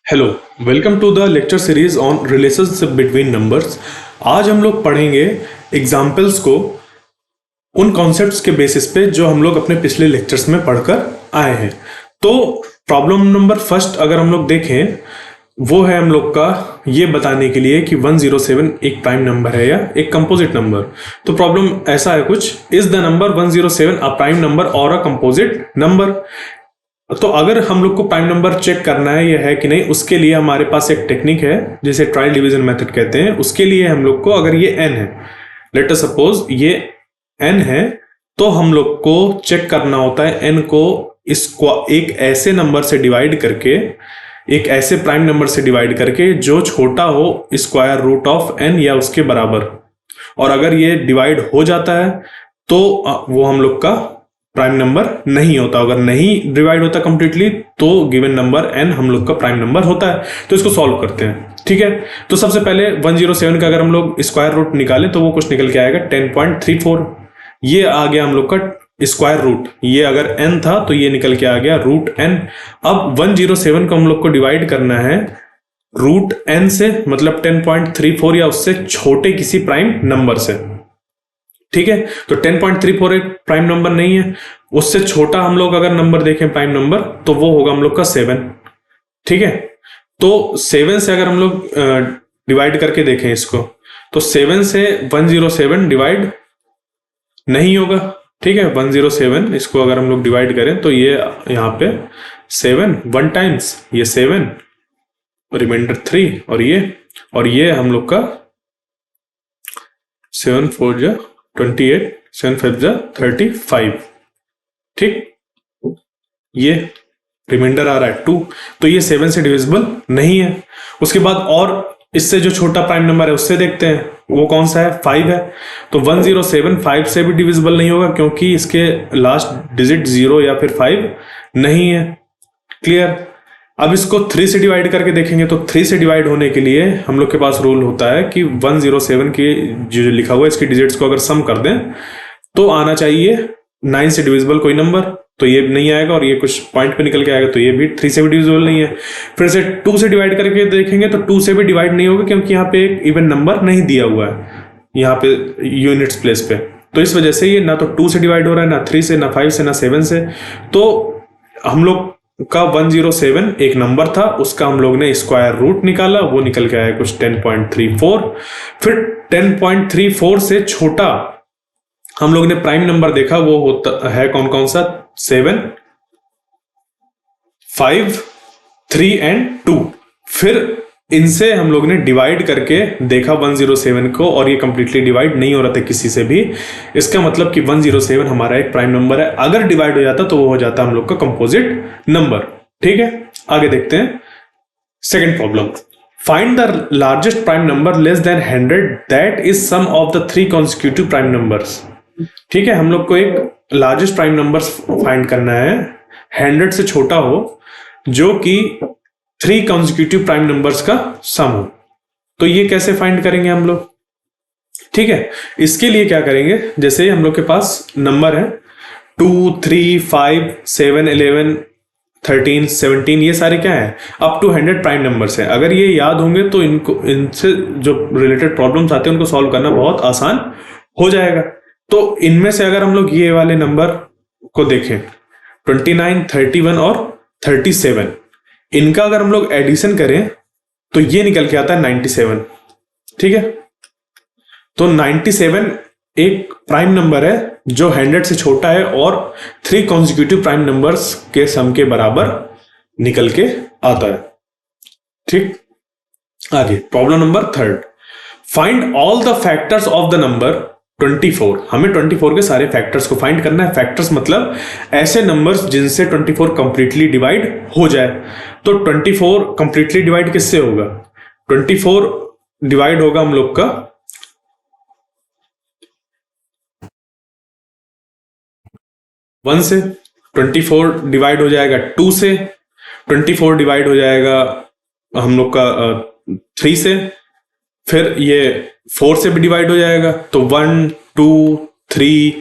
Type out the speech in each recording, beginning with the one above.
Hello, welcome to the lecture series on relationship between numbers. आज हम लोग पढ़ेंगे एग्जाम्पल्स को उन कॉन्सेप्ट्स के बेसिस पे जो हम लोग अपने पिछले लेक्चर्स में पढ़कर आए हैं। तो प्रॉब्लम नंबर फर्स्ट अगर हम लोग देखें, वो है हम लोग का ये बताने के लिए कि 107 एक प्राइम नंबर है या एक कंपोजिट नंबर। तो प्रॉब्लम ऐसा है कुछ, is the number 107 a prime number और अ कंपोजिट नंबर। तो अगर हम लोग को प्राइम नंबर चेक करना है, यह है कि नहीं, उसके लिए हमारे पास एक टेक्निक है जिसे ट्रायल डिवीजन मेथड कहते हैं। उसके लिए हम लोग को, अगर ये n है, लेट अस सपोज ये n है, तो हम लोग को चेक करना होता है n को इसको एक ऐसे नंबर से डिवाइड करके, एक ऐसे प्राइम नंबर से डिवाइड करके जो छोटा हो स्क्वायर रूट ऑफ n या उसके बराबर। और अगर ये डिवाइड हो जाता है तो वो हम लोग का प्राइम नंबर नहीं होता। अगर नहीं डिवाइड होता कंप्लीटली तो गिवन नंबर n हम लोग का प्राइम नंबर होता है। तो इसको सॉल्व करते हैं, ठीक है। तो सबसे पहले 107 का अगर हम लोग स्क्वायर रूट निकालें तो वो कुछ निकल के आएगा 10.34। ये आ गया हम लोग का स्क्वायर रूट, ये अगर n था तो ये निकल के आ गया रूट n। अब 107 को हम लोग को डिवाइड करना है रूट n से, मतलब 10.34 या उससे छोटे किसी प्राइम नंबर से, ठीक है। तो 10.34 एक प्राइम नंबर नहीं है, उससे छोटा हम लोग अगर नंबर देखें प्राइम नंबर तो वो होगा हम लोग का 7, ठीक है। तो 7 से अगर हम लोग डिवाइड करके देखें इसको, तो 7 से 107 डिवाइड नहीं होगा, ठीक है। 107 इसको अगर हम लोग डिवाइड करें तो ये यहाँ पे 7 वन टाइम्स, ये 7 रिमाइंडर 3 और ये हम लोग का 7 4 जा 28, 7 5 जा 35, ठीक। ये रिमाइंडर आ रहा है 2, तो ये 7 से डिविजिबल नहीं है। उसके बाद और इससे जो छोटा प्राइम नंबर है उससे देखते हैं, वो कौन सा है, 5 है। तो 107 5 से भी डिविजिबल नहीं होगा क्योंकि इसके लास्ट डिजिट 0 या फिर 5 नहीं है। क्लियर। अब इसको 3 से डिवाइड करके देखेंगे तो 3 से डिवाइड होने के लिए हम लोग के पास रूल होता है कि 107 के जो लिखा हुआ है इसकी डिजिट्स को अगर सम कर दें तो आना चाहिए 9 से डिविजिबल कोई नंबर, तो ये नहीं आएगा। और ये कुछ पॉइंट पे निकल के आएगा तो ये भी 3 से भी डिविजिबल नहीं है। फिर से 2 से डिवाइड करके देखेंगे तो 2 से भी डिवाइड नहीं होगा क्योंकि यहाँ पे एक इवन नंबर नहीं दिया हुआ है यहाँ पे यूनिट्स प्लेस पे। तो इस वजह से ये ना तो 2 से डिवाइड हो रहा है, ना 3 से, ना 5 से, ना 7 से। तो हम लोग का 107 एक नंबर था, उसका हम लोग ने स्क्वायर रूट निकाला, वो निकल के आया कुछ 10.34। फिर 10.34 से छोटा हम लोग ने प्राइम नंबर देखा, वो होता है कौन कौन सा, 7 5 3 एंड 2। फिर इनसे हम लोग ने डिवाइड करके देखा 107 को, और ये कंप्लीटली डिवाइड नहीं हो रहा था किसी से भी। इसका मतलब कि 107 हमारा एक प्राइम नंबर है। अगर डिवाइड हो जाता तो वो हो जाता हम लोग का कंपोजिट नंबर, ठीक है। आगे देखते हैं second problem. Find the largest prime number less than 100 that is sum of the 3 consecutive prime numbers, ठीक है। हम लोग को एक लार्जेस्ट प्राइम नंबर फाइंड करना है 100 से छोटा हो, जो कि 3 कॉन्सिक्यूटिव प्राइम नंबर्स का सम हो। तो ये कैसे फाइंड करेंगे हम लोग, ठीक है। इसके लिए क्या करेंगे, जैसे हम लोग के पास नंबर है 2 3 5 7 11 13 17, ये सारे क्या है, अप टू 100 प्राइम नंबर्स है। अगर ये याद होंगे तो इनसे जो रिलेटेड प्रॉब्लम्स आते हैं उनको सॉल्व करना बहुत आसान हो जाएगा। तो इनमें से अगर हम लोग ये वाले नंबर को देखें 29 31 और 37, इनका अगर हम लोग एडिशन करें तो ये निकल के आता है 97, ठीक है। तो 97 एक प्राइम नंबर है जो 100 से छोटा है और 3 कॉन्सिक्यूटिव प्राइम नंबर्स के सम के बराबर निकल के आता है, ठीक। आगे problem number third. Find all the factors of the number 24। हमें 24 के सारे फैक्टर्स को फाइंड करना है। फैक्टर्स मतलब ऐसे नंबर्स जिनसे 24 कंप्लीटली डिवाइड हो जाए। तो 24 कंप्लीटली डिवाइड किससे होगा, 24 डिवाइड होगा हम लोग का 1 से, 24 डिवाइड हो जाएगा 2 से, 24 डिवाइड हो जाएगा हम लोग का 3 से, फिर ये 4 से भी डिवाइड हो जाएगा। तो 1 2 3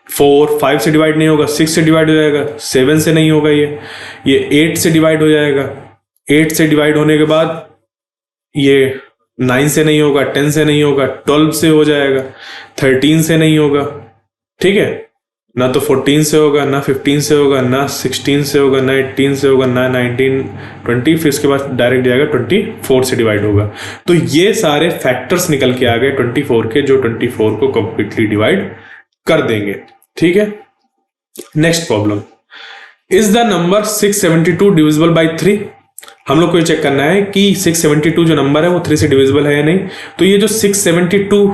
4 5 से डिवाइड नहीं होगा, 6 से डिवाइड हो जाएगा, 7 से नहीं होगा, ये 8 से डिवाइड हो जाएगा, 8 से डिवाइड होने के बाद ये 9 से नहीं होगा, 10 से नहीं होगा, 12 से हो जाएगा, 13 से नहीं होगा, ठीक है, ना तो 14 से होगा, ना 15 से होगा, ना 16 से होगा, ना 18 से होगा, ना 19, 20, फिर इसके बाद डायरेक्ट जाएगा 24 से डिवाइड होगा। तो ये सारे फैक्टर्स निकल के आ गए 24 के, जो 24 को कंप्लीटली डिवाइड कर देंगे, ठीक है। Next problem, is the number 672 divisible by 3। हम लोग को ये चेक करना है कि 672 जो नंबर है वो 3 से डिविजिबल है या नहीं। तो ये जो 672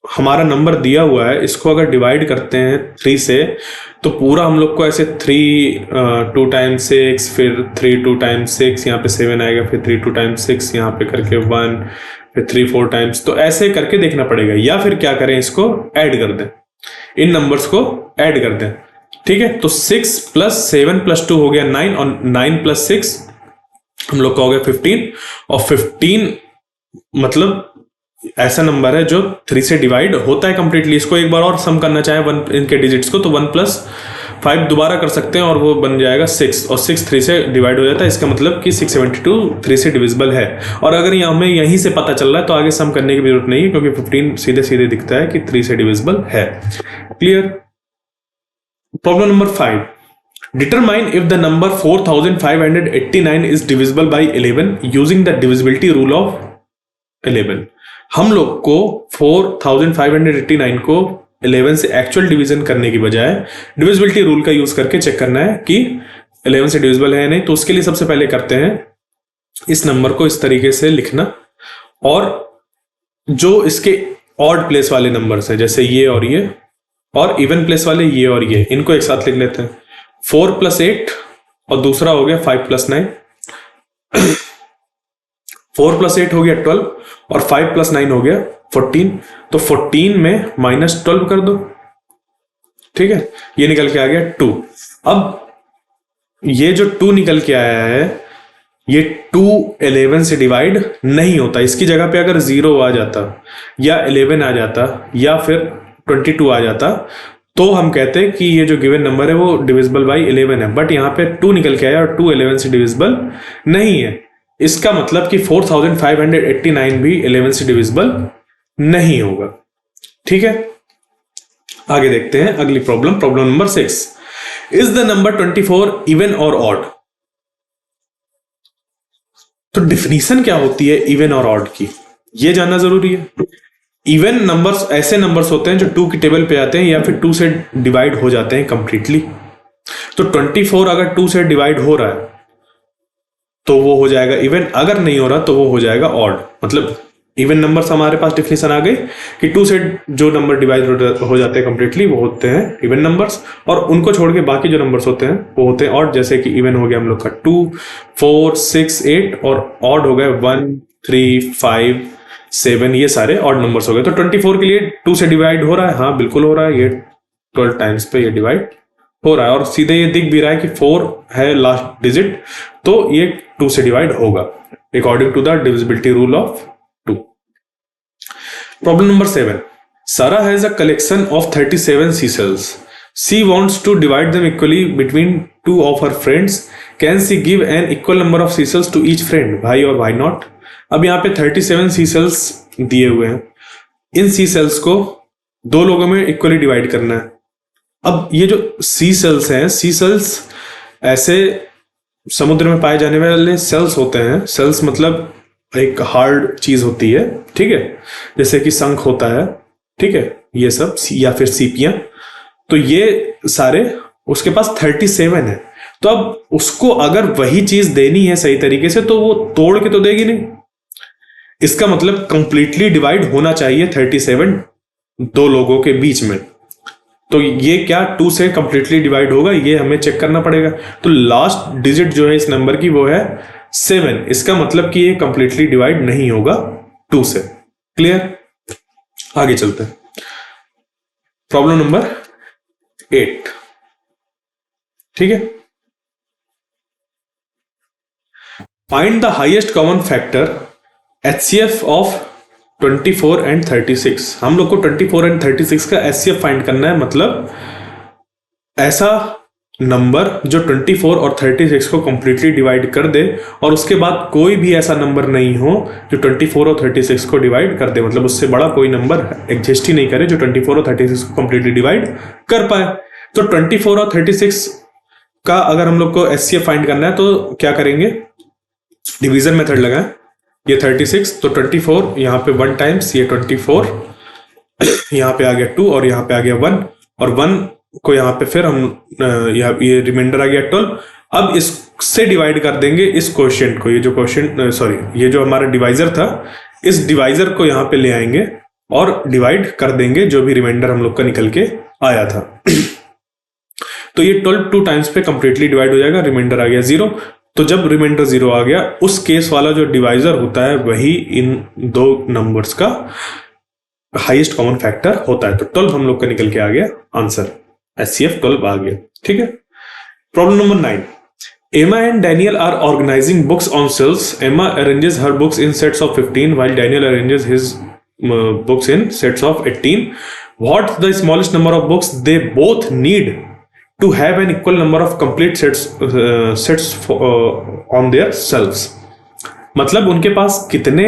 हमारा नंबर दिया हुआ है, इसको अगर डिवाइड करते हैं 3 से, तो पूरा हम लोग को ऐसे 3 2 टाइम्स 6, फिर 3 2 टाइम्स 6, यहाँ पे 7 आएगा, फिर 3 2 टाइम्स 6, यहाँ पे करके 1, फिर 3 4 टाइम्स, तो ऐसे करके देखना पड़ेगा। या फिर क्या करें, इसको ऐड कर दें, इन नंबर्स को ऐड कर दें, ठीक है। तो 6 + 7 + 2 हो गया 9, और 9 + 6 हम लोग का हो गया 15, और 15 मतलब ऐसा नंबर है जो 3 से डिवाइड होता है कंप्लीटली। इसको एक बार और सम करना चाहे इनके डिजिट्स को, तो 1 + 5 दोबारा कर सकते हैं और वो बन जाएगा 6, और 6 3 से डिवाइड हो जाता है। इसका मतलब कि 672 3 से डिविजिबल है। और अगर ये हमें यहीं से पता चल रहा है तो आगे सम करने की जरूरत नहीं है, क्योंकि 15 सीधे सीधे दिखता है कि 3 से डिविजिबल है। Clear. Problem number 5, determine if the number 4589 is divisible by 11 using the divisibility rule of 11। हम लोग को 4589 को 11 से एक्चुअल डिवीजन करने की बजाय डिविजिबिलिटी रूल का यूज करके चेक करना है कि 11 से डिविजिबल है या नहीं। तो उसके लिए सबसे पहले करते हैं इस नंबर को इस तरीके से लिखना, और जो इसके ऑड प्लेस वाले नंबर्स है, जैसे ये और इवन प्लेस वाले ये और ये, इनको एक साथ लिख लेते हैं। 4 + 8 और दूसरा हो गया 5 + 9। 4 + 8 हो गया 12, और 5 + 9 हो गया 14। तो 14 में -12 कर दो, ठीक है, ये निकल के आ गया 2। अब ये जो 2 निकल के आया है, ये 2 11 से डिवाइड नहीं होता। इसकी जगह पे अगर 0 आ जाता, या 11 आ जाता, या फिर 22 आ जाता, तो हम कहते हैं कि ये जो गिवन नंबर है वो डिविजिबल बाई 11 है। बट यहाँ पे 2 निकल के आया और 2 11 से डिविजिबल नहीं है। इसका मतलब कि 4589 भी 11 से डिविजिबल नहीं होगा, ठीक है। आगे देखते हैं अगली problem, problem number 6, is the number 24 even और ऑड। तो डिफिनीशन क्या होती है इवन और ऑड की, यह जानना जरूरी है। इवन नंबर्स ऐसे नंबर्स होते हैं जो 2 की टेबल पे आते हैं या फिर 2 से डिवाइड हो जाते हैं कंप्लीटली। तो 24 अगर 2 से डिवाइड हो रहा है तो वो हो जाएगा इवन, अगर नहीं हो रहा तो वो हो जाएगा ऑड। मतलब इवन नंबर्स हमारे पास डिफिनेशन आ गई कि 2 से जो नंबर डिवाइड हो जाते हैं कंप्लीटली वो होते हैं इवन नंबर्स, और उनको छोड़ के बाकी जो नंबर्स होते हैं वो होते हैं ऑड। जैसे कि इवन हो गया हम लोग का 2 4 6 8, और ऑड हो गए 1 3 5 7, ये सारे ऑड नंबर्स हो गए। तो 24 के लिए 2 से डिवाइड हो रहा है, हाँ बिल्कुल हो रहा है, ये 12 टाइम्स पे ये डिवाइड हो रहा है, और सीधे ये दिख भी रहा है कि 4 है लास्ट डिजिट, तो ये 2 से डिवाइड होगा according to the divisibility rule of 2। Problem number 7, Sarah has a collection of 37 seashells. She wants to divide them equally between 2 of her friends. Can she give an equal number of seashells to each friend? Why or why not? अब यहाँ पे 37 seashells दिए हुए हैं, इन seashells को 2 लोगों में equally divide करना है। अब ये जो seashells हैं, seashells ऐसे समुद्र में पाए जाने वाले सेल्स होते हैं। सेल्स मतलब एक हार्ड चीज होती है, ठीक है, जैसे कि शंख होता है, ठीक है, ये सब, या फिर सीपियां। तो ये सारे उसके पास 37 है। तो अब उसको अगर वही चीज देनी है सही तरीके से, तो वो तोड़ के तो देगी नहीं। इसका मतलब कंप्लीटली डिवाइड होना चाहिए 37 2 लोगों के बीच में। तो ये क्या 2 से कंप्लीटली डिवाइड होगा, ये हमें चेक करना पड़ेगा। तो लास्ट डिजिट जो है इस नंबर की वो है 7। इसका मतलब कि ये कंप्लीटली डिवाइड नहीं होगा 2 से। क्लियर। आगे चलते हैं, प्रॉब्लम नंबर 8, ठीक है। Find the highest common factor HCF of 24 and 36। हम लोग को 24 एंड 36 का HCF फाइंड करना है। मतलब ऐसा नंबर जो 24 और 36 को कंप्लीटली डिवाइड कर दे और उसके बाद कोई भी ऐसा नंबर नहीं हो जो 24 और 36 को डिवाइड कर दे, मतलब उससे बड़ा कोई नंबर एग्जिस्ट ही नहीं करे जो 24 और 36 को कंप्लीटली डिवाइड कर पाए। तो 24 और 36 का अगर हम लोग को एचसीएफ फाइंड करना है तो क्या करेंगे, डिवीजन मेथड लगाएं। ये 36 तो 24 यहाँ पे 1 टाइम्स, ये 24 यहाँ पे आ गया 2 और यहाँ पे आ गया 1 और 1 को यहाँ पे फिर हम ये रिमाइंडर आ गया 12। अब इससे डिवाइड कर देंगे इस क्वोशिएंट को, ये जो क्वोशिएंट सॉरी ये जो हमारा डिवाइजर था, इस डिवाइजर को यहाँ पे ले आएंगे और डिवाइड कर देंगे जो भी रिमाइंडर हम लोग का निकल के आया था। तो ये 12 2 टाइम्स पे कंप्लीटली डिवाइड हो जाएगा, रिमाइंडर आ गया 0। तो जब रिमाइंडर 0 आ गया, उस केस वाला जो डिवाइजर होता है वही इन दो नंबर्स का हाईएस्ट कॉमन फैक्टर होता है। तो 12 हम लोग का निकल के आ गया आंसर, एचसीएफ 12 आ गया। ठीक है। Problem number 9, Emma and Daniel are organizing books on shelves. Emma arranges her books in sets of 15 while Daniel arranges his books in sets of 18. What's the smallest number of books they both need to have an equal number of complete sets on their shelves? मतलब उनके पास कितने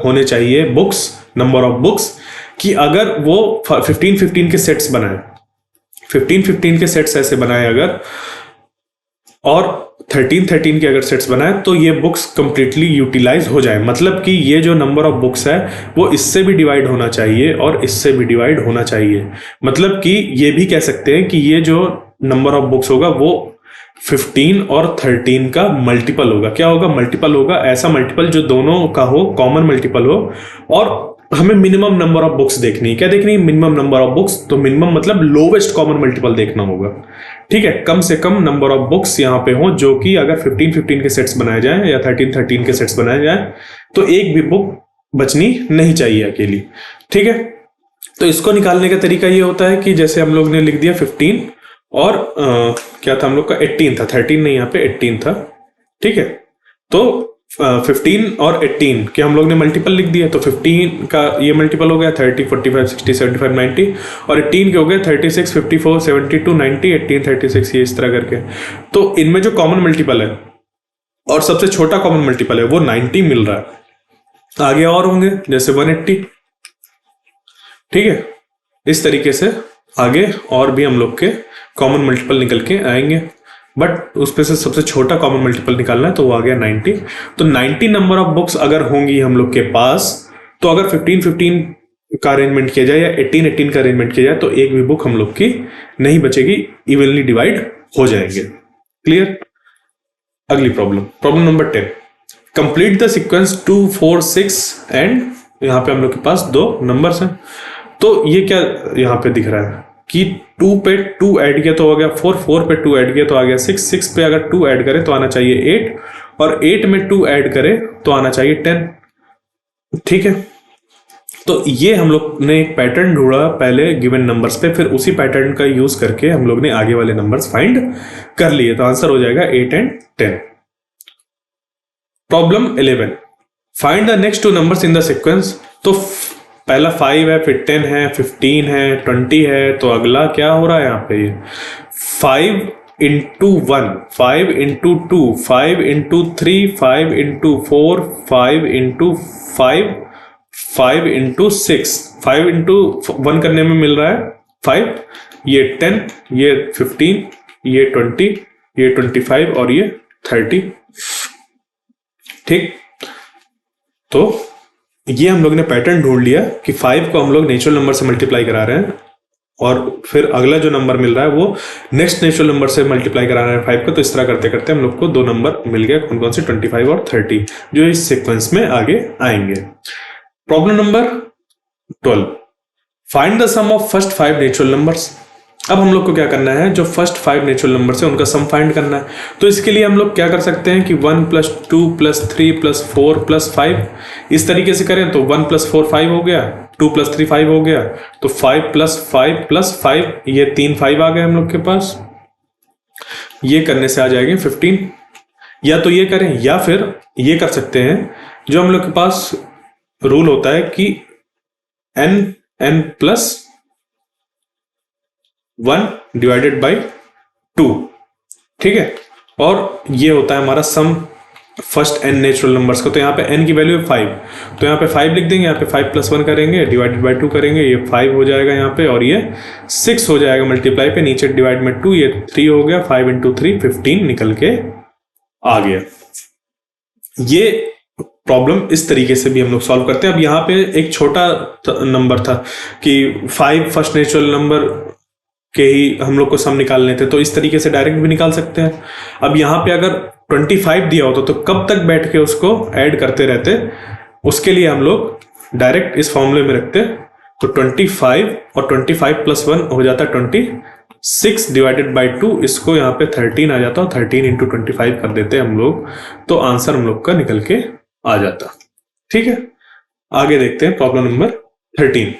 होने चाहिए books, number of books, कि अगर वो 15 के sets बनाए, 15 के सेट्स ऐसे बनाए अगर, और 13 के अगर सेट्स बनाए, तो ये बुक्स कंप्लीटली यूटिलाइज हो जाए। मतलब कि ये जो नंबर ऑफ बुक्स है वो इससे भी डिवाइड होना चाहिए और इससे भी डिवाइड होना चाहिए। मतलब कि ये भी कह सकते हैं कि ये जो नंबर ऑफ बुक्स होगा वो 15 और 13 का मल्टीपल होगा। क्या होगा? मल्टीपल होगा, ऐसा मल्टीपल जो दोनों का हो, कॉमन मल्टीपल हो। और हमें मिनिमम नंबर ऑफ बुक्स देखनी है। क्या देखनी है? Minimum number of books. तो मिनिमम मतलब लोवेस्ट कॉमन मल्टीपल देखना होगा। ठीक है, कम से कम नंबर ऑफ बुक्स यहाँ पे हो जो कि अगर 15 के सेट्स बनाए जाएं या 13 के सेट्स बनाए जाएं तो एक भी बुक बचनी नहीं चाहिए अकेली। ठीक है, तो इसको निकालने का तरीका ये होता है कि जैसे हम लोग ने लिख दिया 15 और क्या था हम लोग का 18 था, 13 नहीं, यहाँ पे 18 था। ठीक है, तो 15 और 18 के हम लोग ने मल्टीपल लिख दिया। तो 15 का ये मल्टीपल हो गया 30, 45, 60, 75, 90 और 18 के हो गए 36, 54, 72, 90, 18, 36, ये इस तरह करके। तो इनमें जो कॉमन मल्टीपल है और सबसे छोटा कॉमन मल्टीपल है वो 90 मिल रहा है। आगे और होंगे जैसे 180। ठीक है, इस तरीके से आगे और भी हम लोग के कॉमन मल्टीपल निकल के आएंगे, बट उस पे से सबसे छोटा कॉमन मल्टीपल निकालना है तो वो आ गया 90। तो 90 नंबर ऑफ बुक्स अगर होंगी हम लोग के पास, तो अगर 15 का अरेंजमेंट किया जाए या 18 का अरेंजमेंट किया जाए तो एक भी बुक हम लोग की नहीं बचेगी, इवनली डिवाइड हो जाएंगे। क्लियर? अगली problem number 10, complete the sequence 2, 4, 6 and यहाँ पे हम लोग के पास दो नंबर्स हैं। तो ये क्या यहाँ पे दिख रहा है कि 2 पे 2 ऐड किया तो हो गया 4, 4 पे 2 ऐड किया तो आ गया 6, 6 पे अगर 2 ऐड करें तो आना चाहिए 8 और 8 में 2 ऐड करें तो आना चाहिए 10। ठीक है, तो ये हम लोग ने एक पैटर्न ढूंढा पहले गिवन नंबर्स पे, फिर उसी पैटर्न का यूज करके हम लोग ने आगे वाले नंबर्स फाइंड कर लिए। तो आंसर हो जाएगा 8 and 10। Problem 11, find the next 2 numbers in the sequence. तो पहला 5 है, फिर 10 है, 15 है, 20 है, तो अगला क्या हो रहा है यहाँ पे? 5 into 1, 5 into 2, 5 into 3, 5 into 4, 5 into 5, 5 into 6, 5 into 1 करने में मिल रहा है 5, ये 10, ये 15, ये 20, ये 25 और ये 30। ठीक, तो ये हम लोग ने पैटर्न ढूंढ लिया कि 5 को हम लोग नेचुरल नंबर से मल्टीप्लाई करा रहे हैं और फिर अगला जो नंबर मिल रहा है वो नेक्स्ट नेचुरल नंबर से मल्टीप्लाई करा रहे हैं 5 को। तो इस तरह करते करते हम लोग को 2 नंबर मिल गए, कौन कौन से? 25 और 30, जो इस सीक्वेंस में आगे आएंगे। Problem number 12, find the sum of first 5 natural numbers. अब हम लोग को क्या करना है, जो फर्स्ट 5 नेचुरल नंबर है उनका सम फाइंड करना है। तो इसके लिए हम लोग क्या कर सकते हैं कि 1 + 2 + 3 + 4 + 5 इस तरीके से करें तो 1 + 4 5 हो गया, 2 + 3 5 हो गया, तो 5 + 5 + 5 ये 3 5 आ गए हम लोग के पास। ये करने से आ जाएंगे 15। या तो ये करें या फिर ये कर सकते हैं, जो हम लोग के पास रूल होता है कि n+ 1 डिवाइडेड बाई 2, ठीक है। और ये होता है हमारा सम फर्स्ट n नेचुरल नंबर्स का। तो यहाँ पे n की वैल्यू है 5, तो यहाँ पे 5 लिख देंगे, यहाँ पे 5 + 1 करेंगे, डिवाइडेड बाई 2 करेंगे, ये 5 हो जाएगा यहाँ पे, और ये 6 हो जाएगा मल्टीप्लाई पे, नीचे डिवाइड में 2, ये 3 हो गया, 5 × 3 15 निकल के आ गया। ये प्रॉब्लम इस तरीके से भी हम लोग सॉल्व करते हैं। अब यहाँ पे एक छोटा नंबर था कि 5 फर्स्ट नेचुरल नंबर के ही हम लोग को सम निकालने थे, तो इस तरीके से डायरेक्ट भी निकाल सकते हैं। अब यहाँ पे अगर 25 दिया होता तो कब तक बैठ के उसको ऐड करते रहते, उसके लिए हम लोग डायरेक्ट इस फॉर्मूले में रखते। तो 25 और 25 + 1 हो जाता 26 डिवाइडेड बाई 2, इसको यहाँ पे 13 आ जाता, और 13 × 25 कर देते हम लोग, तो आंसर हम लोग का निकल के आ जाता। ठीक है, आगे देखते हैं problem number 13।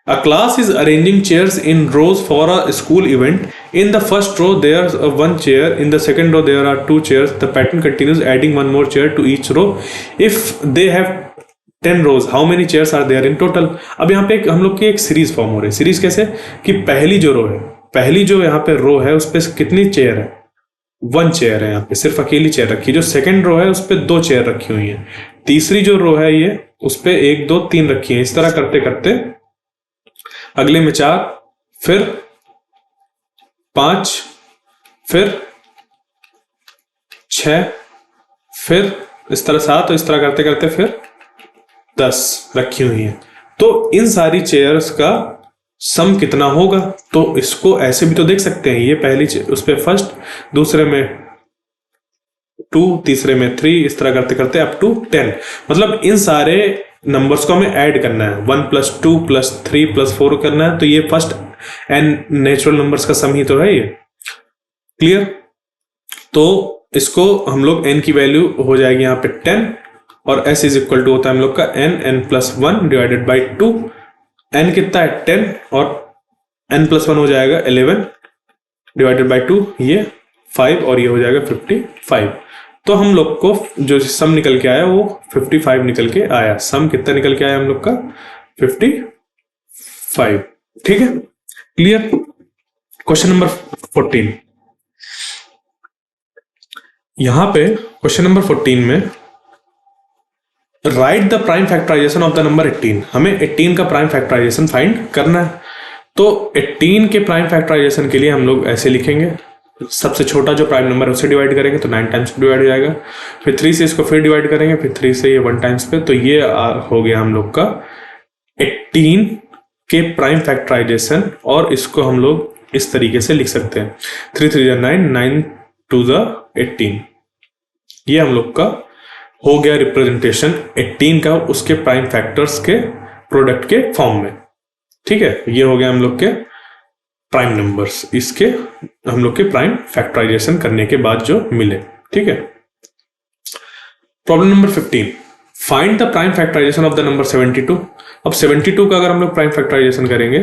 A class is arranging chairs in rows for a school event. In the first row there's one chair, in the second row there are 2 chairs. The pattern continues, adding 1 more chair to each row. If they have 10 rows, how many chairs are there in total? अब यहाँ पे हम लोग की एक series form हो रही है। सीरीज कैसे कि पहली जो रो है, पहली जो यहाँ पे रो है उस पर कितनी चेयर है, 1 चेयर है, यहाँ पे सिर्फ अकेली चेयर रखी है। जो सेकंड रो है उस पर 2 चेयर रखी हुई है। तीसरी जो रो है ये उस पर 1 2 3 रखी है। इस तरह करते करते अगले में 4, फिर 5, फिर 6, फिर इस तरह 7, तो इस तरह करते करते फिर 10 रखी हुई है। तो इन सारी चेयर्स का सम कितना होगा, तो इसको ऐसे भी तो देख सकते हैं। ये पहली उस पे फर्स्ट, दूसरे में 2, तीसरे में 3, इस तरह करते करते अप टू 10। मतलब इन सारे नंबर्स को हमें ऐड करना है, 1 + 2 + 3 + 4 करना है। तो ये फर्स्ट n नेचुरल नंबर्स का सम ही तो है ये। क्लियर? तो इसको हम लोग n की वैल्यू हो जाएगी यहाँ पे 10, और s = होता है हम लोग का n + 1 डिवाइडेड बाई 2। n कितना है 10, और n + 1 हो जाएगा 11 डिवाइडेड बाई 2, ये 5, और ये हो जाएगा 55। तो हम लोग को जो सम निकल के आया वो 55 निकल के आया। सम कितना निकल के आया हम लोग का 55। ठीक है, क्लियर? Question number 14। यहां पे क्वेश्चन नंबर 14 में write the prime factorisation of the number 18। हमें 18 का प्राइम फैक्टराइजेशन फाइंड करना है। तो 18 के प्राइम फैक्टराइजेशन के लिए हम लोग ऐसे लिखेंगे, सबसे छोटा जो प्राइम नंबर है उससे डिवाइड करेंगे तो 9 टाइम्स डिवाइड हो जाएगा, फिर 3 से इसको फिर डिवाइड करेंगे, फिर 3 से ये 1 टाइम्स पे। तो ये हो गया हम लोग का 18 के प्राइम फैक्टराइजेशन, और इसको हम लोग इस तरीके से लिख सकते हैं 3 3 9, 9 2 18। ये हम लोग का हो गया रिप्रेजेंटेशन 18 का उसके प्राइम फैक्टर्स के प्रोडक्ट के फॉर्म में। ठीक है, ये हो गया हम लोग के प्राइम नंबर्स, इसके हम लोग के प्राइम फैक्टराइजेशन करने के बाद जो मिले। ठीक है, problem number 15, find the prime factorisation of the number 72। अब 72 का अगर हम लोग प्राइम फैक्टराइजेशन करेंगे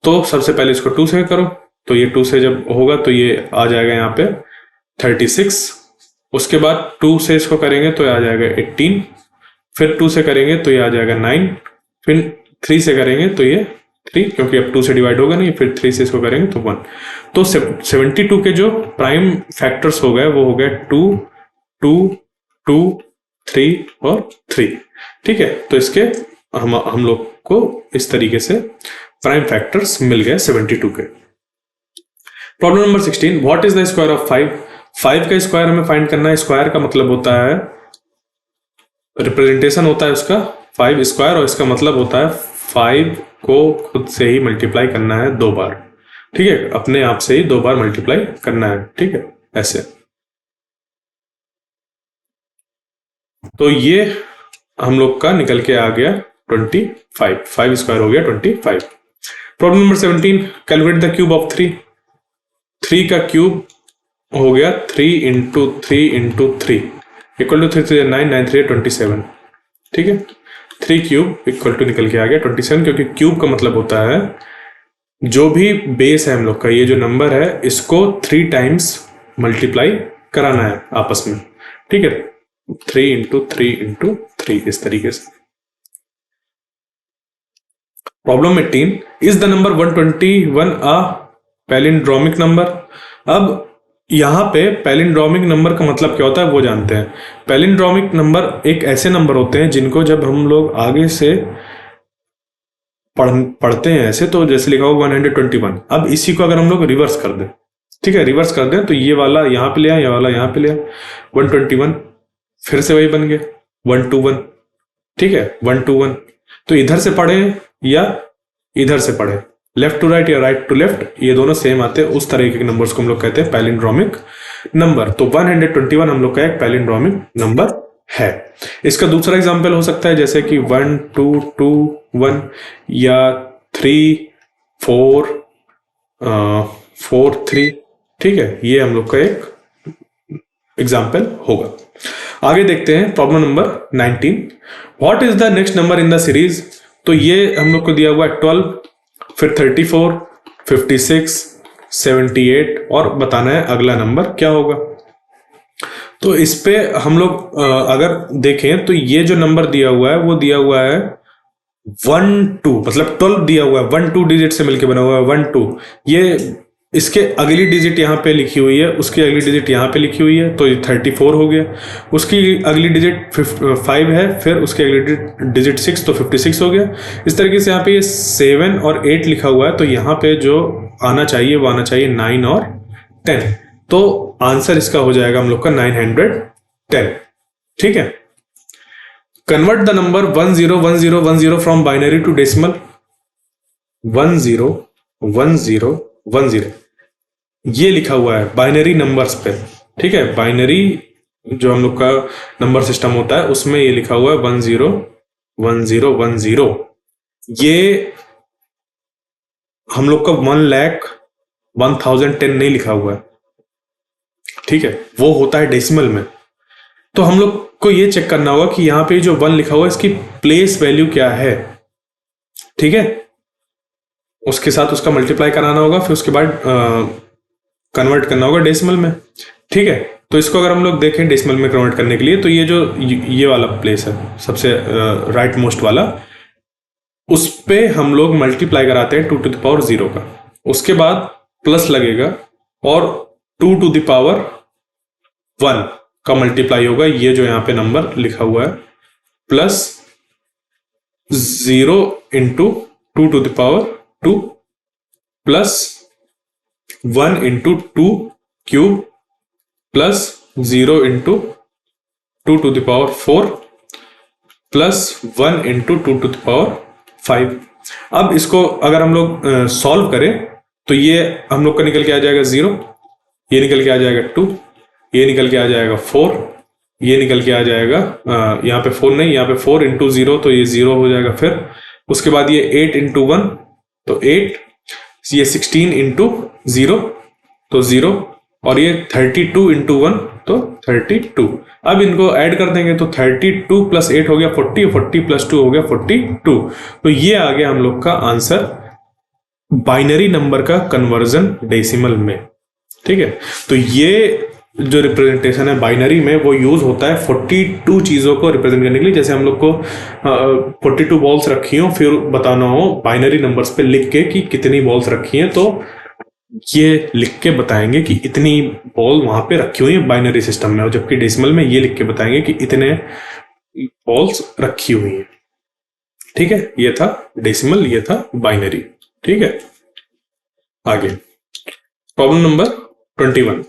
तो सबसे पहले इसको 2 से करो, तो ये 2 से जब होगा तो ये आ जाएगा यहाँ पे 36। उसके बाद 2 से इसको करेंगे तो आ जाएगा 18, फिर 2 से करेंगे तो ये आ जाएगा 9, फिर 3 से करेंगे तो ये 3, क्योंकि अब 2 से डिवाइड होगा नहीं, फिर 3 से इसको करेंगे तो 1। तो 72 के जो प्राइम फैक्टर्स हो गए वो हो गए 2 2 2 3 और 3। ठीक है, तो इसके हम लोग को इस तरीके से प्राइम फैक्टर्स मिल गए 72 के। Problem number 16, what is the square of 5। 5 का स्क्वायर हमें फाइंड करना है। स्क्वायर का मतलब होता है, रिप्रेजेंटेशन होता है उसका 5 स्क्वायर, और इसका मतलब होता है 5 को खुद से ही मल्टीप्लाई करना है 2 बार। ठीक है, अपने आप से ही 2 बार मल्टीप्लाई करना है। ठीक है, ऐसे। तो ये हम लोग का निकल के आ गया 25। 5 स्क्वायर हो गया 25। Problem number 17, calculate the cube of 3। 3 का क्यूब हो गया 3 × 3 × 3 इक्वल टू 3 3 9, 9 3 27। ठीक है, 3 क्यूब इक्वल टू निकल के आ गया 27, क्योंकि क्यूब का मतलब होता है जो भी बेस है हम लोग का, ये जो नंबर है इसको 3 टाइम्स मल्टीप्लाई कराना है आपस में। ठीक है, 3 × 3 × 3 इस तरीके से। Problem 18, is the number 121 a palindromic number. अब यहाँ पे पैलिंड्रोमिक नंबर का मतलब क्या होता है वो जानते हैं। पैलिंड्रोमिक नंबर एक ऐसे नंबर होते हैं जिनको जब हम लोग आगे से पढ़ते हैं ऐसे, तो जैसे लिखा होगा 121। अब इसी को अगर हम लोग रिवर्स कर दें, ठीक है, रिवर्स कर दें, तो ये वाला यहाँ पे लिया, ये वाला यहाँ पे लिया, 121 फिर से वही बन गया 121, ठीक है, 121। तो इधर से पढ़े या इधर से पढ़े, लेफ्ट टू राइट या राइट टू लेफ्ट, ये दोनों सेम आते हैं। उस तरह के नंबर्स को हम लोग कहते हैं पैलिंड्रोमिक नंबर। तो 121 हम लोग का एक पैलिंड्रोमिक नंबर है। इसका दूसरा एग्जांपल हो सकता है जैसे कि 1 2 2 1 या 3 4 4 3, ठीक है, ये हम लोग का एक एग्जाम्पल होगा। आगे देखते हैं problem number 19। What is the next number in the series. तो ये हम लोग को दिया हुआ है 12, फिर 34, 56, 78 और बताना है अगला नंबर क्या होगा। तो इस पे हम लोग अगर देखें तो ये जो नंबर दिया हुआ है वो दिया हुआ है 1 2, मतलब 12 दिया हुआ है, 1 2 डिजिट से मिलकर बना हुआ है 1 2। ये इसके अगली डिजिट यहाँ पे लिखी हुई है, उसकी अगली डिजिट यहाँ पे लिखी हुई है, तो ये 34 हो गया। उसकी अगली डिजिट 5 है, फिर उसकी अगली डिजिट 6, तो 56 हो गया। इस तरीके से यहाँ पे ये 7 और 8 लिखा हुआ है, तो यहाँ पे जो आना चाहिए वो आना चाहिए 9 और 10। तो आंसर इसका हो जाएगा हम लोग का 910, ठीक है। Convert the number 101010 from binary to decimal. 101010 ये लिखा हुआ है बाइनरी नंबर्स पे, ठीक है। बाइनरी जो हम लोग का नंबर सिस्टम होता है उसमें ये लिखा हुआ है 101010। ये हम लोग का 1,10,10 नहीं लिखा हुआ है, ठीक है, वो होता है डेसिमल में। तो हम लोग को ये चेक करना होगा कि यहाँ पे जो 1 लिखा हुआ है इसकी प्लेस वैल्यू क्या है, ठीक है। उसके साथ उसका मल्टीप्लाई कराना होगा, फिर उसके बाद कन्वर्ट करना होगा डेसिमल में, ठीक है। तो इसको अगर हम लोग देखें डेसिमल में कन्वर्ट करने के लिए, तो ये जो ये वाला प्लेस है सबसे राइट मोस्ट वाला, उस पे हम लोग मल्टीप्लाई कराते हैं 2 to the power 0 का, उसके बाद प्लस लगेगा और 2 to the power 1 का मल्टीप्लाई होगा, ये जो यहाँ पे नंबर लिखा हुआ है, plus 0 into 2 to the power 2 plus 1 into 2 cube plus 0 into 2 to the power 4 plus 1 into 2 to the power 5। अब इसको अगर हम लोग सॉल्व करें तो ये हम लोग का निकल के आ जाएगा 0, ये निकल के आ जाएगा 2, ये निकल के आ जाएगा 4, ये निकल के आ जाएगा यहाँ पे 4 नहीं, यहाँ पे 4 इंटू 0, तो ये 0 हो जाएगा। फिर उसके बाद ये 8 इंटू 1 तो 8, ये 16 इंटू 0 तो 0, और ये 32 इंटू 1 तो 32। अब इनको ऐड कर देंगे तो 32 प्लस 8 हो गया 40, 40 प्लस 2 हो गया 42। तो ये आ गया हम लोग का आंसर बाइनरी नंबर का कन्वर्जन डेसिमल में, ठीक है। तो ये जो रिप्रेजेंटेशन है बाइनरी में वो यूज होता है 42 चीजों को रिप्रेजेंट करने के लिए। जैसे हम लोग को 42 बॉल्स रखी हो, फिर बताना हो बाइनरी नंबर्स पे लिख के कि कितनी बॉल्स रखी हैं, तो ये लिख के बताएंगे कि इतनी बॉल वहां पे रखी हुई है बाइनरी सिस्टम में, और जबकि डेसिमल में ये लिख के बताएंगे कि इतने बॉल्स रखी हुई हैं, ठीक है। ये था डेसिमल, ये था बाइनरी, ठीक है। आगे problem number 21,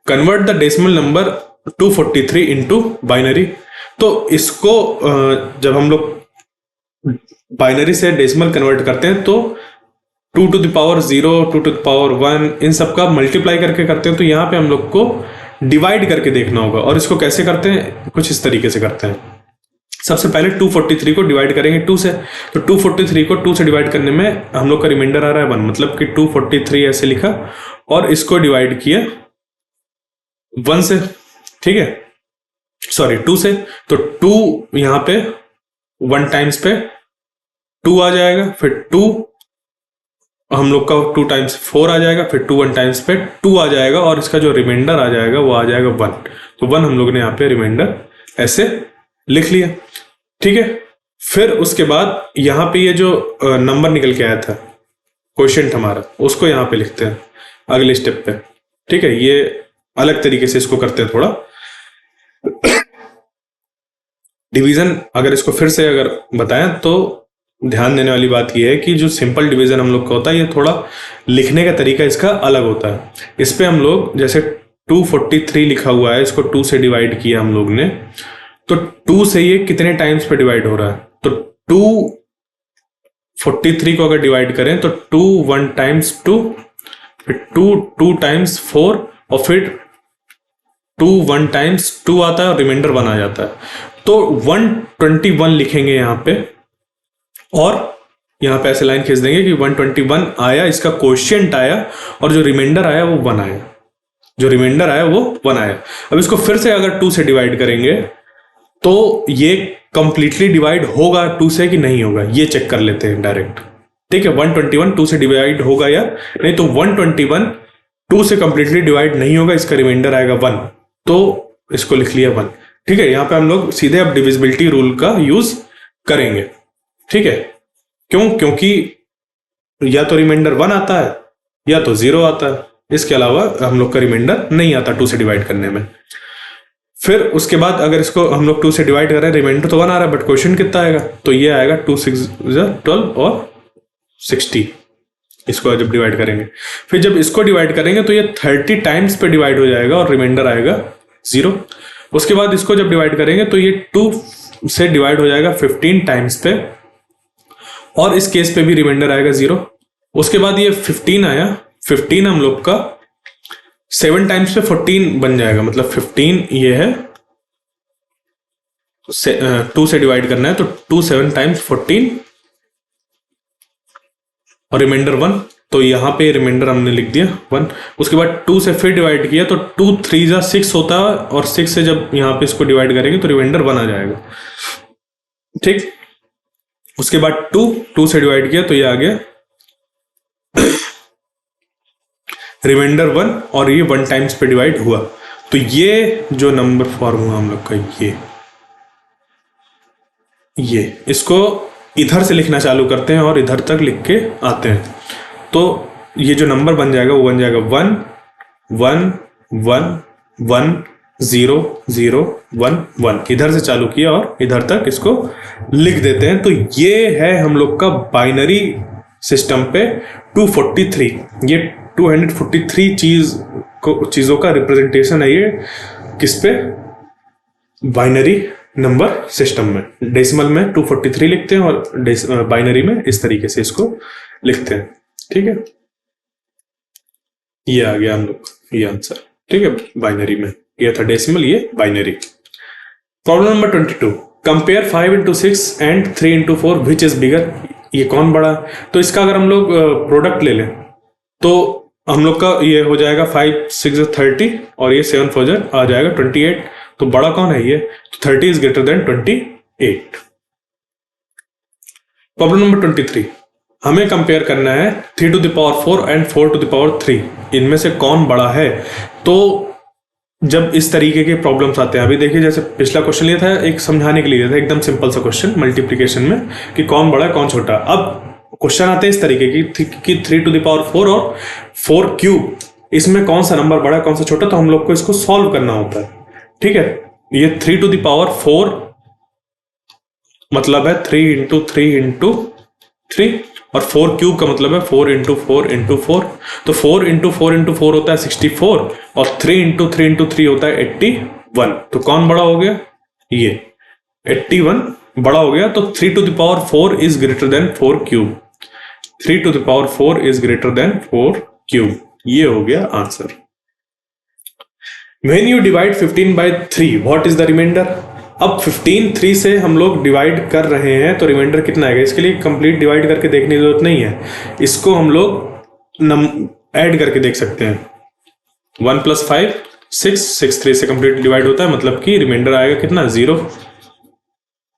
convert the decimal number 243 into binary. तो इसको जब हम लोग बाइनरी से डेसिमल कन्वर्ट करते हैं तो 2 to the power 0, 2 to the power 1 इन सब का मल्टीप्लाई करके करते हैं। तो यहाँ पे हम लोग को डिवाइड करके देखना होगा, और इसको कैसे करते हैं, कुछ इस तरीके से करते हैं। सबसे पहले 243 को डिवाइड करेंगे 2 से, तो 243 को 2 से डिवाइड करने में हम लोग का रिमाइंडर आ रहा है 1, मतलब कि 243 ऐसे लिखा और इसको डिवाइड किया 1 से, ठीक है, सॉरी 2 से, तो 2 यहाँ पे 1 टाइम्स पे 2 आ जाएगा, फिर 2 हम लोग का 2 टाइम्स 4 आ जाएगा, फिर 2 1 टाइम्स पे 2 आ जाएगा, और इसका जो रिमाइंडर आ जाएगा वो आ जाएगा 1। तो 1 हम लोग ने यहाँ पे रिमाइंडर ऐसे लिख लिया, ठीक है। फिर उसके बाद यहाँ पे ये जो नंबर निकल के आया था क्वोशिएंट हमारा, उसको यहाँ पे लिखते हैं। अगले स्टेप पे। ठीक है, ये अलग तरीके से इसको करते हैं थोड़ा। डिवीजन अगर इसको फिर से अगर बताएं तो ध्यान देने वाली बात यह है कि जो सिंपल डिवीजन हम लोग का होता है, ये थोड़ा लिखने का तरीका इसका अलग होता है। इस पे हम लोग जैसे 243 लिखा हुआ है, इसको 2 से डिवाइड किया हम लोग ने, तो 2 से ये कितने टाइम्स पे डिवाइड हो रहा है, तो 243 को अगर डिवाइड करें तो 2 1 टाइम्स 2, फिर 2 टाइम्स 4, और फिर 2 1 टाइम्स 2 आता है और रिमाइंडर 1 आ जाता है। तो 121 लिखेंगे यहाँ पे, और यहाँ पे ऐसे लाइन खींच देंगे कि 121 आया, इसका कोएफिशिएंट आया, और जो रिमाइंडर आया वो 1 आया, जो रिमाइंडर आया वो 1 आया। अब इसको फिर से अगर 2 से डिवाइड करेंगे तो ये कंप्लीटली डिवाइड होगा 2 से कि नहीं होगा, ये चेक कर लेते हैं डायरेक्ट। ठीक है, 121 2 से डिवाइड होगा या नहीं, तो 121 2 से कंप्लीटली डिवाइड नहीं होगा, इसका रिमाइंडर आएगा 1, तो इसको लिख लिया 1। ठीक है, यहां पे हम लोग सीधे अब डिविजिबिलिटी रूल का यूज करेंगे। ठीक है, क्यों? क्योंकि या तो रिमाइंडर 1 आता है या तो 0 आता है, इसके अलावा हम लोग का रिमाइंडर नहीं आता 2 से डिवाइड करने में। फिर उसके बाद अगर इसको हम लोग 2 से डिवाइड कर रहे हैं, रिमाइंडर तो 1 आ रहा है, बट क्वेश्चन कितना आएगा, तो ये आएगा 2 6 12 और 60। इसको जब डिवाइड करेंगे, फिर जब इसको डिवाइड करेंगे तो ये 30 टाइम्स पे डिवाइड हो जाएगा और रिमाइंडर आएगा 0। उसके बाद इसको जब डिवाइड करेंगे तो ये 2 से डिवाइड हो जाएगा 15 टाइम्स पे, और इस केस पे भी रिमाइंडर आएगा 0। उसके बाद ये 15 आया, 15 हम लोग का 7 टाइम्स पे 14 बन जाएगा, मतलब 15 ये है, 2 से डिवाइड करना है तो 2 7 टाइम्स 14 और रिमाइंडर 1, तो यहां पे रिमाइंडर हमने लिख दिया 1। उसके बाद 2 से फिर डिवाइड किया तो 2 3 6 होता है, और 6 से जब यहां पे इसको डिवाइड करेंगे तो रिमाइंडर 1 आ जाएगा। ठीक, उसके बाद 2 से डिवाइड किया तो ये आ गया रिमाइंडर 1, और ये 1 टाइम्स पे डिवाइड हुआ। तो ये जो नंबर फॉर्म हुआ हम लोग का, ये इसको इधर से लिखना चालू करते हैं और इधर तक लिख के आते हैं, तो ये जो नंबर बन जाएगा वो बन जाएगा 1 1 1 1 0 0 1 1। इधर से चालू किया और इधर तक इसको लिख देते हैं। तो ये है हम लोग का बाइनरी सिस्टम पे 243, ये 243 चीजों का रिप्रेजेंटेशन है ये, किस पे? बाइनरी नंबर सिस्टम में। डेसिमल में 243 लिखते हैं और बाइनरी में इस तरीके से इसको लिखते हैं। ठीक है, ये आ गया हम लोग ये आंसर। ठीक है, बाइनरी में ये था डेसिमल, ये binary. Problem number 22, compare 5 into 6 and 3 into 4 which is bigger. ये कौन बड़ा? तो इसका अगर हम लोग प्रोडक्ट ले लें तो हम लोग का ये हो जाएगा 5 6 30 और ये 7 4 आ जाएगा 28। तो बड़ा कौन है ये? तो 30 is greater than 28। Problem number 23, हमें कंपेयर करना है 3 to the power 4 and 4 to the power 3, इनमें से कौन बड़ा है। तो जब इस तरीके के प्रॉब्लम्स आते हैं, अभी देखिए जैसे पिछला क्वेश्चन लिया था एक समझाने के लिए था, एकदम सिंपल सा क्वेश्चन मल्टीप्लिकेशन में कि कौन बड़ा है कौन छोटा। अब क्वेश्चन आते हैं इस तरीके की 3 to the power 4 और 4 क्यूब, इसमें कौन सा नंबर बड़ा है कौन सा छोटा, तो हम लोग को इसको सॉल्व करना होता है। ठीक है, ये 3 to the power 4 मतलब है 3 into 3 into 3, और 4 क्यूब का मतलब है 4 into 4 into 4। तो 4 into 4 into 4 होता है 64 और 3 into 3 into 3 होता है 81। तो कौन बड़ा हो गया? ये 81 बड़ा हो गया। तो 3 to the power 4 is greater than 4 cube, 3 to the power 4 is greater than 4 cube, ये हो गया answer. When you divide 15 by 3, what is the remainder? अब 15 3 से हम लोग डिवाइड कर रहे हैं तो रिमाइंडर कितना आएगा? इसके लिए कंप्लीट डिवाइड करके देखने की जरूरत नहीं है, इसको हम लोग ऐड करके देख सकते हैं। 1 + 5 6 6 3 से कंप्लीट डिवाइड होता है, मतलब कि रिमाइंडर आएगा कितना? 0।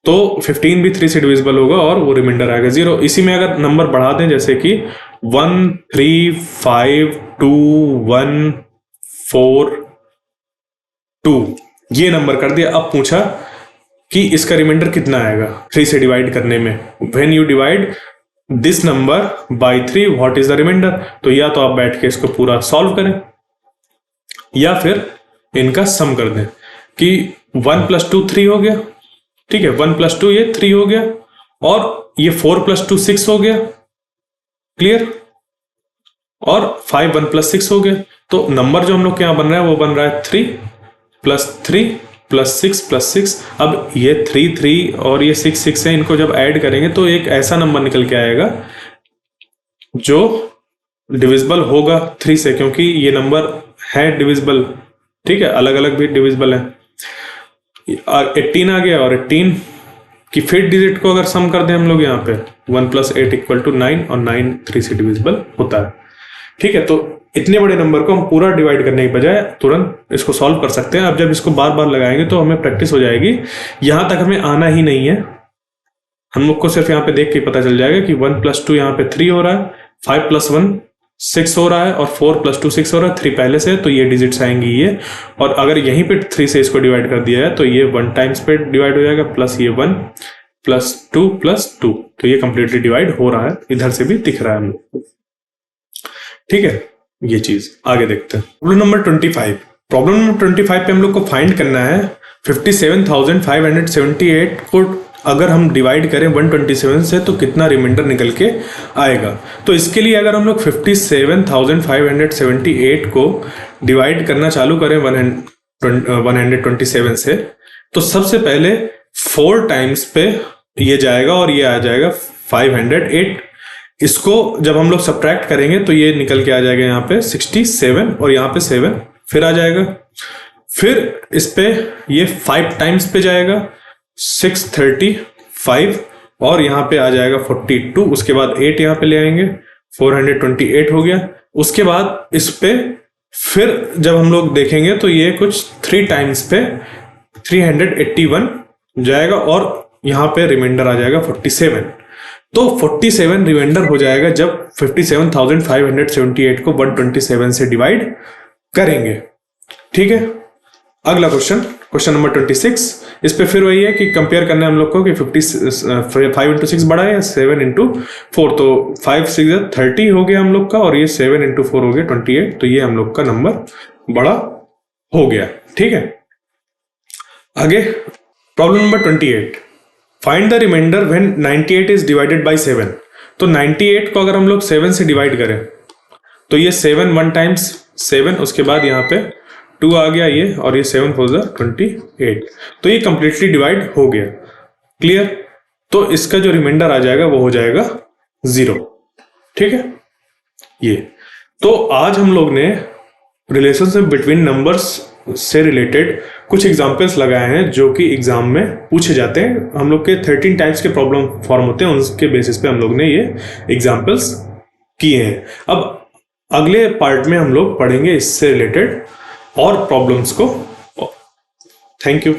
तो 15 भी 3 से डिविजिबल होगा और वो रिमाइंडर आएगा 0। इसी में अगर नंबर बढ़ा दें जैसे कि 1 3 5 2 1 4 2, ये नंबर कर दिया। अब पूछा कि इसका रिमाइंडर कितना आएगा 3 से डिवाइड करने में। When you divide this number by 3 what is the remainder. तो या तो आप बैठ के इसको पूरा सॉल्व करें या फिर इनका सम कर दें कि 1 + 2 3 हो गया, ठीक है, 1 + 2 ये 3 हो गया, और ये 4 + 2 6 हो गया, क्लियर, और 5 1 + 6 हो गया। तो नंबर जो हम लोग के यहाँ बन रहा है वो बन रहा है 3 + 3 + 6 + 6। अब ये 3 3 और ये 6 6 है, इनको जब ऐड करेंगे तो एक ऐसा नंबर निकल के आएगा जो डिविजिबल होगा 3 से, क्योंकि ये नंबर है डिविजिबल, ठीक है, अलग अलग भी डिविजिबल है। 18 आ गया, और 18 की 5th डिजिट को अगर सम कर दें हम लोग यहाँ पे 1 + 8 = 9, और 9 3 से डिविजिबल होता है, ठीक है। तो इतने बड़े नंबर को हम पूरा डिवाइड करने के बजाय तुरंत इसको सॉल्व कर सकते हैं। अब जब इसको बार बार लगाएंगे तो हमें प्रैक्टिस हो जाएगी, यहां तक हमें आना ही नहीं है, हम लोग को सिर्फ यहाँ पे देख के पता चल जाएगा कि 1 + 2 यहाँ पे 3 हो रहा है, 5 + 1 6 हो रहा है, और 4 + 2 6 हो रहा है, 3 पहले से, तो ये डिजिट्स आएंगी ये, और अगर यहीं पे 3 से इसको डिवाइड कर दिया है तो ये 1 टाइम्स पे डिवाइड हो जाएगा, प्लस ये 1 + 2 + 2, तो ये कंप्लीटली डिवाइड हो रहा है, इधर से भी दिख रहा है हम लोग को, ठीक है। ये चीज आगे देखते हैं। Problem number 25। प्रॉब्लम नंबर 25 पे हम लोग को फाइंड करना है 57,578 को अगर हम डिवाइड करें 127 से तो कितना रिमाइंडर निकल के आएगा। तो इसके लिए अगर हम लोग 57,578 को डिवाइड करना चालू करें 127 से, तो सबसे पहले 4 टाइम्स पे ये जाएगा और ये आ जाएगा 508। इसको जब हम लोग सब्ट्रैक्ट करेंगे तो ये निकल के आ जाएगा यहाँ पे 67, और यहाँ पे 7 फिर आ जाएगा, फिर इस पे ये 5 टाइम्स पे जाएगा 635, और यहाँ पे आ जाएगा 42, उसके बाद 8 यहाँ पे ले आएंगे 428 हो गया। उसके बाद इस पे फिर जब हम लोग देखेंगे तो ये कुछ 3 टाइम्स पे 381 जाएगा, और यहाँ पे रिमाइंडर आ जाएगा 47। तो 47 रिमाइंडर हो जाएगा जब 57,578 को 127 से डिवाइड करेंगे, ठीक है। अगला क्वेश्चन नंबर 26। इस पे फिर वही है कि कंपेयर करना है हम लोग को कि 5 × 6 बड़ा है या 7 × 4। तो 5 6 30 हो गया हम लोग का, और ये 7 × 4 हो गया 28, तो ये हम लोग का नंबर बड़ा हो गया, ठीक है। आगे problem number 28। Find the remainder when 98 is divided by 7। तो 98 को अगर हम लोग 7 से डिवाइड करें तो ये 7 1 टाइम्स 7, उसके बाद यहाँ पे 2 आ गया ये, और ये 7 4 28, तो ये कंप्लीटली डिवाइड हो गया, क्लियर। तो इसका जो रिमाइंडर आ जाएगा वो हो जाएगा 0, ठीक है। ये तो आज हम लोग ने रिलेशनशिप बिटवीन नंबर्स से रिलेटेड कुछ एग्जाम्पल्स लगाए हैं जो कि एग्जाम में पूछे जाते हैं। हम लोग के 13 टाइप्स के प्रॉब्लम फॉर्म होते हैं, उसके बेसिस पे हम लोग ने ये एग्जाम्पल्स किए हैं। अब अगले पार्ट में हम लोग पढ़ेंगे इससे रिलेटेड और प्रॉब्लम्स को। Thank you.